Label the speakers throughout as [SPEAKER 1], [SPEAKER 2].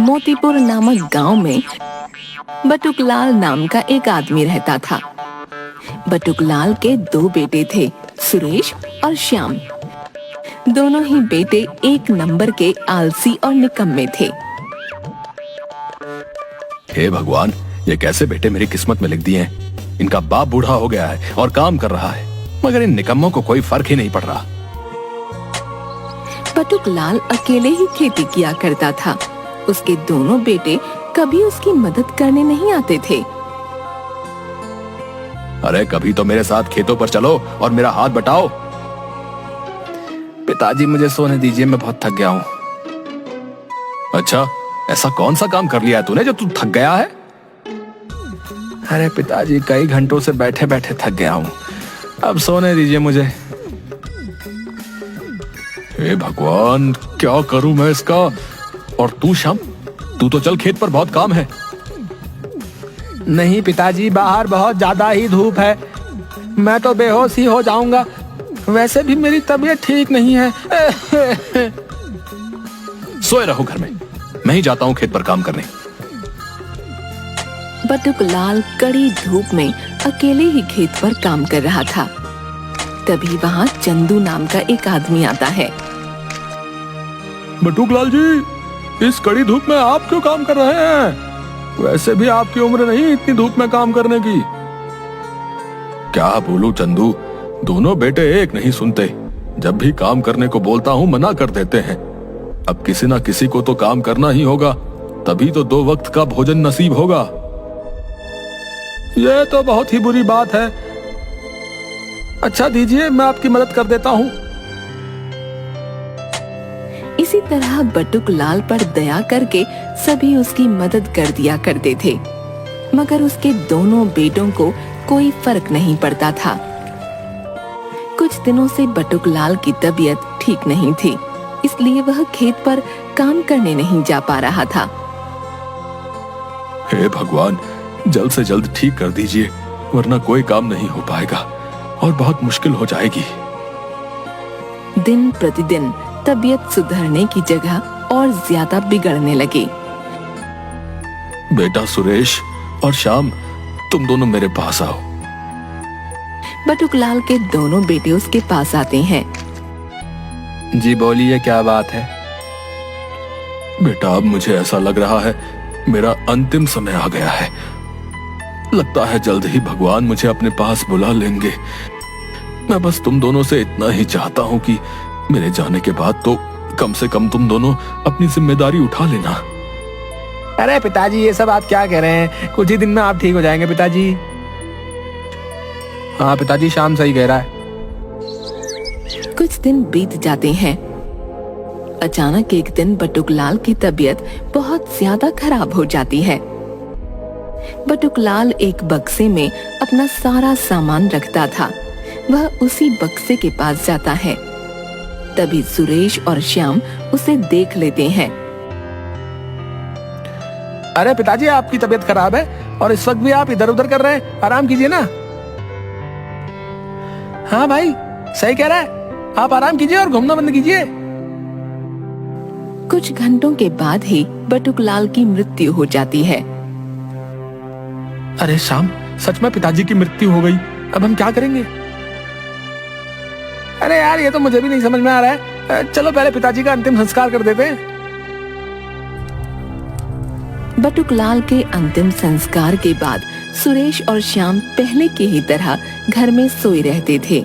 [SPEAKER 1] मोतीपुर नामक गांव में बटुकलाल नाम का एक आदमी रहता था। बटुकलाल के 2 बेटे थे, सुरेश और श्याम। दोनों ही बेटे एक नंबर के आलसी और निकम्मे थे।
[SPEAKER 2] हे भगवान, ये कैसे बेटे मेरी किस्मत में लिख दिए हैं। इनका बाप बूढ़ा हो गया है और काम कर रहा है, मगर इन निकम्मों को कोई फर्क ही नहीं पड़ रहा।
[SPEAKER 1] बटुकलाल अकेले ही खेती किया करता था। उसके दोनों बेटे कभी उसकी मदद करने नहीं आते थे।
[SPEAKER 2] अरे कभी तो मेरे साथ खेतों पर चलो और मेरा हाथ बटाओ।
[SPEAKER 3] पिताजी मुझे सोने दीजिए, मैं बहुत थक गया हूँ।
[SPEAKER 2] अच्छा, ऐसा कौन सा काम कर लिया है तूने जो तू थक गया है?
[SPEAKER 3] अरे पिताजी, कई घंटों से बैठे बैठे थक गया हूँ, अब सोने दीजिए मुझे।
[SPEAKER 2] हे भगवान, क्या करूं मैं इसका। और तू श्याम, तू तो चल, खेत पर बहुत काम है।
[SPEAKER 3] नहीं पिताजी, बाहर बहुत ज्यादा ही धूप है, मैं तो बेहोश ही हो जाऊंगा। वैसे भी मेरी तबीयत ठीक नहीं है।
[SPEAKER 2] सोए रहो घर में, मैं ही जाता हूँ खेत पर काम करने।
[SPEAKER 1] बटुकलाल कड़ी धूप में अकेले ही खेत पर काम कर रहा था। तभी वहाँ चंदू नाम का एक आदमी आता है।
[SPEAKER 2] बटुकलाल जी, इस कड़ी धूप में आप क्यों काम कर रहे हैं? वैसे भी आपकी उम्र नहीं इतनी धूप में काम करने की। क्या बोलूं चंदू, दोनों बेटे एक नहीं सुनते। जब भी काम करने को बोलता हूँ मना कर देते हैं। अब किसी ना किसी को तो काम करना ही होगा, तभी तो 2 वक्त का भोजन नसीब होगा।
[SPEAKER 3] यह तो बहुत ही बुरी बात है। अच्छा दीजिए, मैं आपकी मदद कर देता हूँ।
[SPEAKER 1] इसी तरह बटुकलाल पर दया करके सभी उसकी मदद कर दिया करते थे, मगर उसके दोनों बेटों को कोई फर्क नहीं पड़ता था। कुछ दिनों से बटुकलाल की तबीयत ठीक नहीं थी, इसलिए वह खेत पर काम करने नहीं जा पा रहा था।
[SPEAKER 2] हे भगवान, जल्द से जल्द ठीक कर दीजिए, वरना कोई काम नहीं हो पाएगा और बहुत मुश्किल हो जाएगी।
[SPEAKER 1] दिन प्रतिदिन तबीयत सुधरने की जगह और ज्यादा बिगड़ने लगी।
[SPEAKER 2] बेटा सुरेश और श्याम, तुम दोनों मेरे पास आओ।
[SPEAKER 1] बटुकलाल के दोनों बेटे उसके पास आते हैं।
[SPEAKER 3] जी बोलिए, क्या बात है?
[SPEAKER 2] बेटा, अब मुझे ऐसा लग रहा है मेरा अंतिम समय आ गया है। लगता है जल्द ही भगवान मुझे अपने पास बुला लेंगे। मैं बस तुम दोनों से इतना ही चाहता हूँ कि मेरे जाने के बाद तो कम से कम तुम दोनों अपनी जिम्मेदारी उठा लेना।
[SPEAKER 3] अरे पिताजी, ये सब आप क्या कह रहे हैं? कुछ ही दिन में आप ठीक हो जाएंगे पिताजी। हाँ पिताजी, श्याम सही कह रहा है।
[SPEAKER 1] कुछ दिन बीत जाते हैं। अचानक एक दिन बटुकलाल की तबीयत बहुत ज्यादा खराब हो जाती है। बटुकलाल एक बक्से में अपना सारा सामान रखता था। वह उसी बक्से के पास जाता है। तभी सुरेश और श्याम उसे देख लेते हैं।
[SPEAKER 3] अरे पिताजी, आपकी तबीयत खराब है और इस वक्त भी आप इधर उधर कर रहे हैं, आराम कीजिए ना। हाँ भाई, सही कह रहा है, आप आराम कीजिए और घूमना बंद कीजिए।
[SPEAKER 1] कुछ घंटों के बाद ही बटुकलाल की मृत्यु हो जाती है।
[SPEAKER 3] अरे श्याम, सच में पिताजी की मृत्यु हो गई, अब हम क्या करेंगे? अरे यार, ये तो मुझे भी नहीं समझ में आ रहा है। चलो पहले पिताजी का अंतिम संस्कार कर देते हैं।
[SPEAKER 1] बटुकलाल के अंतिम संस्कार के बाद सुरेश और श्याम पहले की ही तरह घर में सोए रहते थे।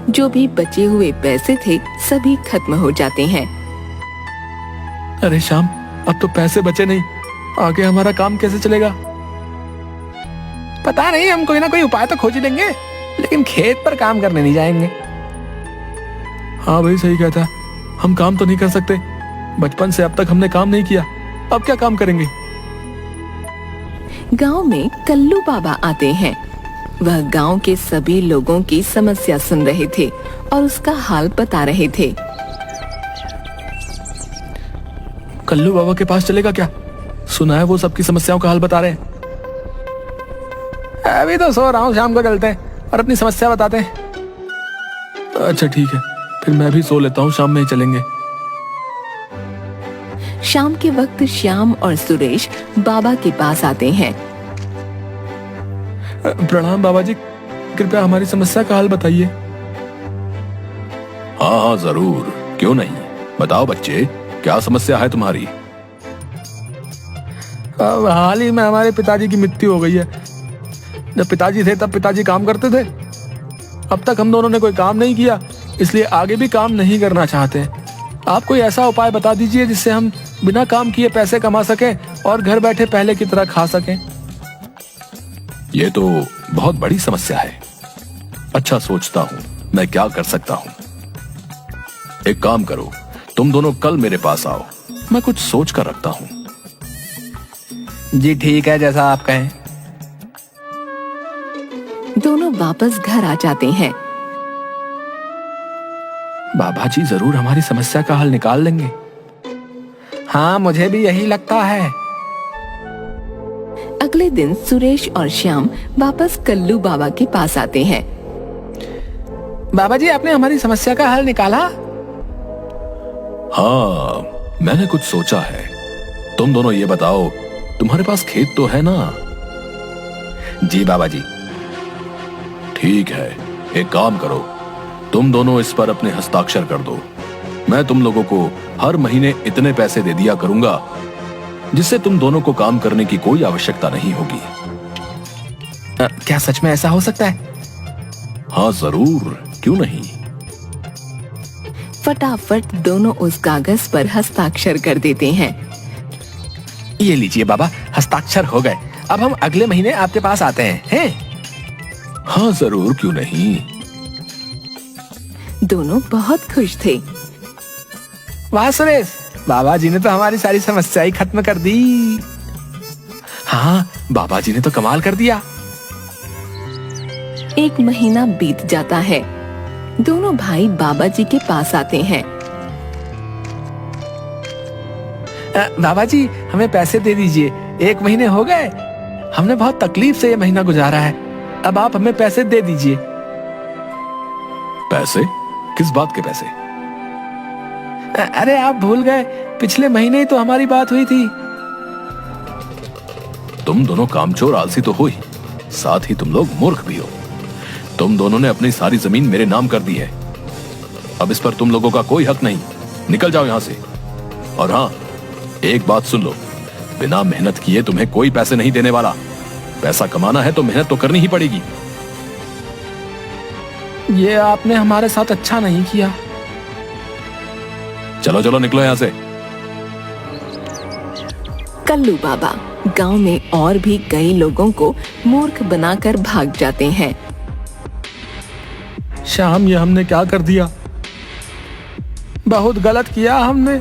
[SPEAKER 1] जो भी बचे हुए पैसे थे सभी खत्म हो जाते हैं।
[SPEAKER 3] अरे श्याम, अब तो पैसे बचे नहीं, आगे हमारा काम कैसे चलेगा? पता नहीं, हम कोई ना कोई उपाय तो खोज ही लेंगे, लेकिन खेत पर काम करने नहीं जाएंगे। हाँ भाई, सही कहता, हम काम तो नहीं कर सकते। बचपन से अब तक हमने काम नहीं किया, अब क्या काम करेंगे?
[SPEAKER 1] गांव में कल्लू बाबा आते हैं। वह गांव के सभी लोगों की समस्या सुन रहे थे और उसका हाल बता रहे थे।
[SPEAKER 3] कल्लू बाबा के पास चलेगा क्या? सुना है वो सबकी समस्याओं का हल बता रहे हैं। अभी तो सो रहा हूँ, शाम को चलते हैं और अपनी समस्या बताते हैं। अच्छा ठीक है, फिर मैं भी सो लेता हूँ, शाम में ही चलेंगे।
[SPEAKER 1] शाम के वक्त श्याम और सुरेश बाबा के पास आते हैं।
[SPEAKER 3] प्रणाम बाबा जी, कृपया हमारी समस्या का हल बताइए।
[SPEAKER 2] हाँ हाँ जरूर, क्यों नहीं, बताओ बच्चे, क्या समस्या है तुम्हारी?
[SPEAKER 3] हाल ही में हमारे पिताजी की मृत्यु हो गई है। जब पिताजी थे तब पिताजी काम करते थे। अब तक हम दोनों ने कोई काम नहीं किया, इसलिए आगे भी काम नहीं करना चाहते हैं। आप कोई ऐसा उपाय बता दीजिए जिससे हम बिना काम किए पैसे कमा सकें और घर बैठे पहले की तरह खा सकें।
[SPEAKER 2] ये तो बहुत बड़ी समस्या है। अच्छा, सोचता हूँ मैं क्या कर सकता हूँ। एक काम करो, तुम दोनों कल मेरे पास आओ, मैं कुछ सोच कर रखता हूँ।
[SPEAKER 3] जी ठीक है, जैसा आप कहें।
[SPEAKER 1] दोनों वापस घर आ जाते हैं।
[SPEAKER 3] बाबा जी जरूर हमारी समस्या का हल निकाल लेंगे। हाँ, मुझे भी यही लगता है।
[SPEAKER 1] अगले दिन सुरेश और श्याम वापस कल्लू बाबा के पास आते हैं।
[SPEAKER 3] बाबा जी, आपने हमारी समस्या का हल निकाला?
[SPEAKER 2] हाँ, मैंने कुछ सोचा है। तुम दोनों ये बताओ, तुम्हारे पास खेत तो है ना?
[SPEAKER 3] जी बाबा जी।
[SPEAKER 2] ठीक है, एक काम करो, तुम दोनों इस पर अपने हस्ताक्षर कर दो। मैं तुम लोगों को हर महीने इतने पैसे दे दिया करूंगा, जिससे तुम दोनों को काम करने की कोई आवश्यकता नहीं होगी।
[SPEAKER 3] क्या सच में ऐसा हो सकता है?
[SPEAKER 2] हाँ जरूर, क्यों नहीं।
[SPEAKER 1] फटाफट दोनों उस कागज पर हस्ताक्षर कर देते हैं।
[SPEAKER 3] ये लीजिए बाबा, हस्ताक्षर हो गए। अब हम अगले महीने आपके पास आते हैं?
[SPEAKER 2] हाँ जरूर, क्यों नहीं।
[SPEAKER 1] दोनों बहुत खुश थे।
[SPEAKER 3] वाह सुरेश, बाबा जी ने तो हमारी सारी समस्याएं खत्म कर दी। हाँ, बाबा जी ने तो कमाल कर दिया।
[SPEAKER 1] एक महीना बीत जाता है। दोनों भाई बाबा जी के पास आते हैं।
[SPEAKER 3] बाबा जी, हमें पैसे दे दीजिए। 1 महीने हो गए, हमने बहुत तकलीफ से ये महीना गुजारा है। अब आप हमें पैसे दे दीजिए।
[SPEAKER 2] पैसे? किस बात के पैसे?
[SPEAKER 3] अरे आप भूल गए, पिछले महीने ही तो हमारी बात हुई थी।
[SPEAKER 2] तुम दोनों कामचोर आलसी तो हो ही, साथ ही तुम लोग मूर्ख भी हो। तुम दोनों ने अपनी सारी जमीन मेरे नाम कर दी है। अब इस पर तुम लोगों का कोई हक नहीं। निकल जाओ यहां से। और हाँ, एक बात सुन लो, बिना मेहनत किए तुम्हें कोई पैसे नहीं देने वाला। पैसा कमाना है तो मेहनत तो करनी ही पड़ेगी।
[SPEAKER 3] ये आपने हमारे साथ अच्छा नहीं किया।
[SPEAKER 2] चलो चलो, निकलो यहां से।
[SPEAKER 1] कल्लू बाबा गांव में और भी कई लोगों को मूर्ख बनाकर भाग जाते हैं।
[SPEAKER 3] श्याम, ये हमने क्या कर दिया? बहुत गलत किया हमने।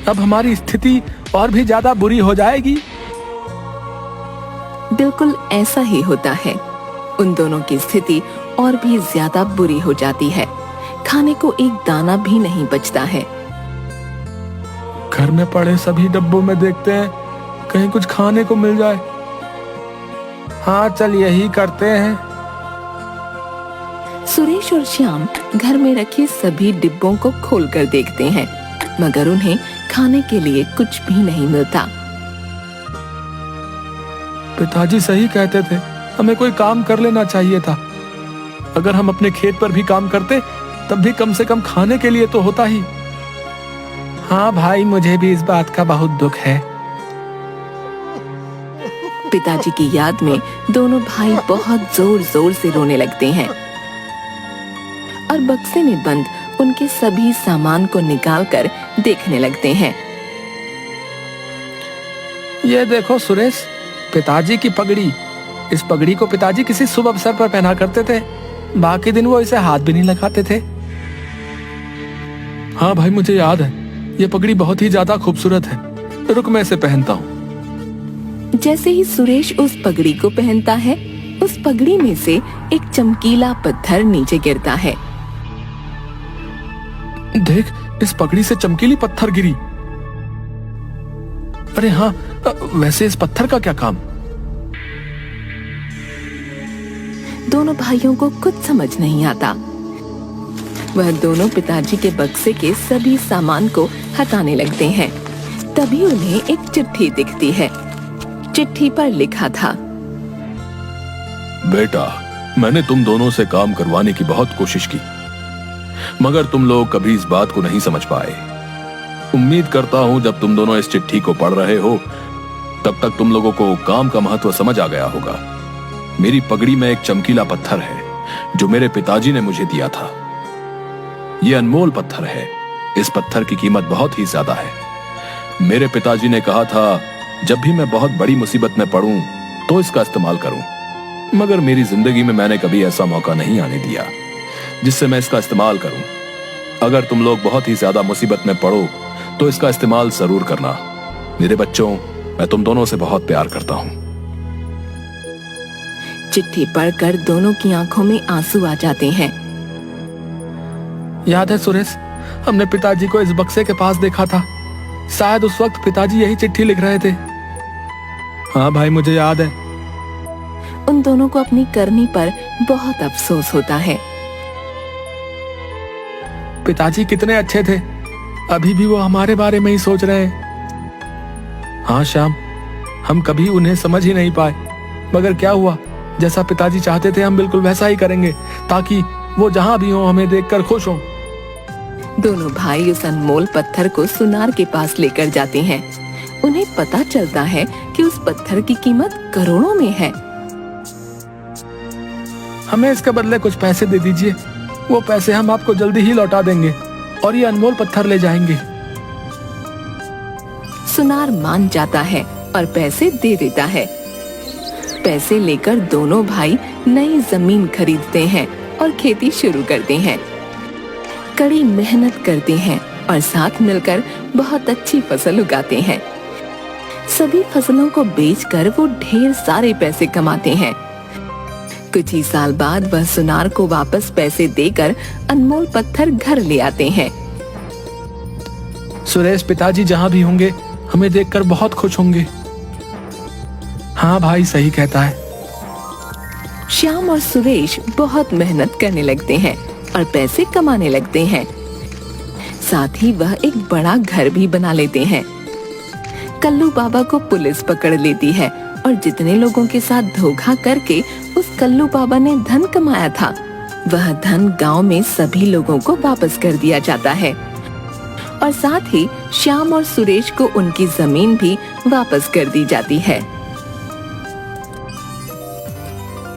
[SPEAKER 3] अब हमारी स्थिति और भी ज्यादा बुरी हो जाएगी।
[SPEAKER 1] बिल्कुल ऐसा ही होता है। उन दोनों की स्थिति और भी ज्यादा बुरी हो जाती है। खाने को एक दाना भी नहीं बचता है।
[SPEAKER 3] घर में पड़े सभी डब्बों में देखते हैं, कहीं कुछ खाने को मिल जाए। हाँ, चल यही करते हैं।
[SPEAKER 1] सुरेश और श्याम घर में रखे सभी डिब्बों को खोलकर देखते हैं, मगर उन्हें खाने के लिए कुछ भी नहीं मिलता।
[SPEAKER 3] पिताजी सही कहते थे, हमें कोई काम कर लेना चाहिए था। अगर हम अपने खेत पर भी काम करते, तब भी कम से कम खाने के लिए तो होता ही। हाँ भाई, मुझे भी इस बात का बहुत दुख है।
[SPEAKER 1] पिताजी की याद में दोनों भाई बहुत जोर जोर से रोने लगते हैं और बक्से में बंद उनके सभी सामान को निकालकर देखने लगते हैं।
[SPEAKER 3] ये देखो सुरेश, पिताजी की पगड़ी। इस पगड़ी को पिताजी किसी शुभ अवसर पर पहना करते थे। बाकी दिन वो इसे हाथ भी नहीं लगाते थे। हाँ भाई, मुझे याद है। ये पगड़ी बहुत ही ज्यादा खूबसूरत है। रुक, मैं इसे पहनता हूँ।
[SPEAKER 1] जैसे ही सुरेश उस पगड़ी को पहनता है, उस पगड़ी में से एक चमकीला पत्थर नीचे गिरता है।
[SPEAKER 3] देख, इस पगड़ी से चमकीली पत्थर गिरी। अरे हाँ, वैसे इस पत्थर का क्या काम?
[SPEAKER 1] दोनों भाइयों को कुछ समझ नहीं आता। वह दोनों पिताजी के बक्से के सभी सामान को हटाने लगते हैं। तभी उन्हें एक चिट्ठी दिखती है। चिट्ठी पर लिखा था,
[SPEAKER 2] बेटा, मैंने तुम दोनों से काम करवाने की बहुत कोशिश की, मगर तुम लोग कभी इस बात को नहीं समझ पाए। उम्मीद करता हूं जब तुम दोनों इस चिट्ठी को पढ़ रहे हो तब तक तुम लोगों को काम का महत्व समझ आ गया होगा। मेरी पगड़ी में एक चमकीला पत्थर है जो मेरे पिताजी ने मुझे दिया था। यह अनमोल पत्थर है। इस पत्थर की कीमत बहुत ही ज्यादा है। मेरे पिताजी ने कहा था जब भी मैं बहुत बड़ी मुसीबत में पड़ूं तो इसका इस्तेमाल करूं, मगर मेरी जिंदगी में मैंने कभी ऐसा मौका नहीं आने दिया जिससे मैं इसका इस्तेमाल करूं। अगर तुम लोग बहुत ही ज्यादा मुसीबत में पड़ो तो इसका इस्तेमाल जरूर करना। मेरे बच्चों, मैं तुम दोनों से बहुत प्यार करता हूं।
[SPEAKER 1] चिट्ठी पढ़कर दोनों की आंखों में आंसू आ जाते हैं।
[SPEAKER 3] याद है सुरेश, हमने पिताजी को इस बक्से के पास देखा था। शायद उस वक्त पिताजी यही चिट्ठी लिख रहे थे। हाँ भाई, मुझे याद है।
[SPEAKER 1] उन दोनों को अपनी करनी पर बहुत अफसोस होता है।
[SPEAKER 3] पिताजी कितने अच्छे थे, अभी भी वो हमारे बारे में ही सोच रहे हैं। हाँ श्याम, हम कभी उन्हें समझ ही नहीं पाए, मगर क्या हुआ, जैसा पिताजी चाहते थे हम बिल्कुल वैसा ही करेंगे ताकि वो जहां भी हो हमें देखकर खुश हों।
[SPEAKER 1] दोनों भाई उस अनमोल पत्थर को सुनार के पास लेकर जाते हैं। उन्हें पता चलता है कि उस पत्थर की कीमत करोड़ों में है।
[SPEAKER 3] हमें इसके बदले कुछ पैसे दे दीजिए, वो पैसे हम आपको जल्दी ही लौटा देंगे और ये अनमोल पत्थर ले जाएंगे।
[SPEAKER 1] सुनार मान जाता है और पैसे दे देता है। पैसे लेकर दोनों भाई नई जमीन खरीदते हैं और खेती शुरू करते हैं। कड़ी मेहनत करते हैं और साथ मिलकर बहुत अच्छी फसल उगाते हैं। सभी फसलों को बेचकर वो ढेर सारे पैसे कमाते हैं। कुछ ही साल बाद वह सुनार को वापस पैसे देकर अनमोल पत्थर घर ले आते हैं।
[SPEAKER 3] सुरेश, पिताजी जहां भी होंगे हमें देखकर बहुत खुश होंगे। हाँ भाई, सही कहता है।
[SPEAKER 1] श्याम और सुरेश बहुत मेहनत करने लगते हैं और पैसे कमाने लगते हैं। साथ ही वह एक बड़ा घर भी बना लेते हैं। कल्लू बाबा को पुलिस पकड़ लेती है और जितने लोगों के साथ धोखा करके उस कल्लू बाबा ने धन कमाया था, वह धन गांव में सभी लोगों को वापस कर दिया जाता है और साथ ही श्याम और सुरेश को उनकी जमीन भी वापस कर दी जाती है।